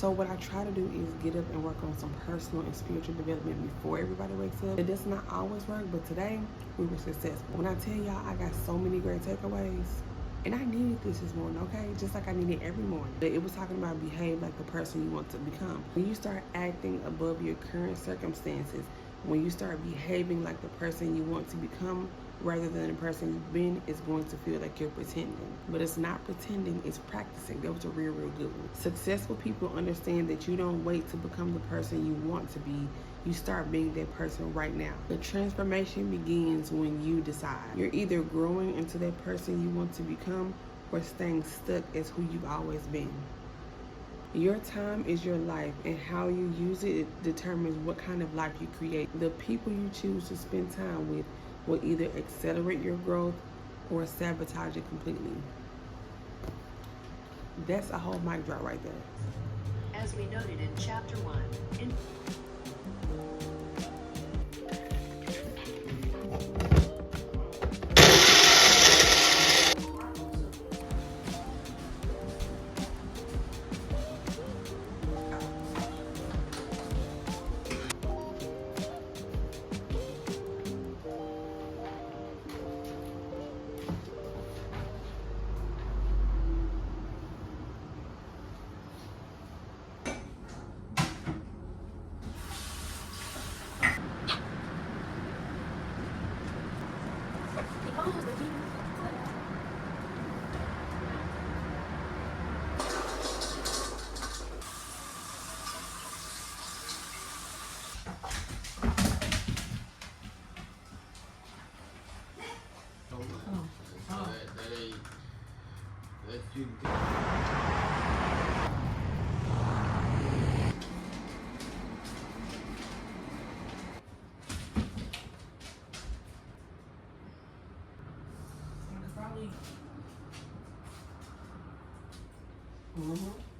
So what I try to do is get up and work on some personal and spiritual development before everybody wakes up. It does not always work, but today we were successful. When I tell y'all I got so many great takeaways, and I needed this morning, okay? Just like I need it every morning. It was talking about behave like the person you want to become. When you start acting above your current circumstances, when you start behaving like the person you want to become rather than the person you've been, it's going to feel like you're pretending. But it's not pretending, it's practicing. That was a real good one. Successful people understand that you don't wait to become the person you want to be. You start being that person right now. The transformation begins when you decide. You're either growing into that person you want to become or staying stuck as who you've always been. Your time is your life, and how you use it determines what kind of life you create. The people you choose to spend time with will either accelerate your growth or sabotage it completely. That's a whole mic drop right there. As we noted in Chapter 1, Mm-hmm.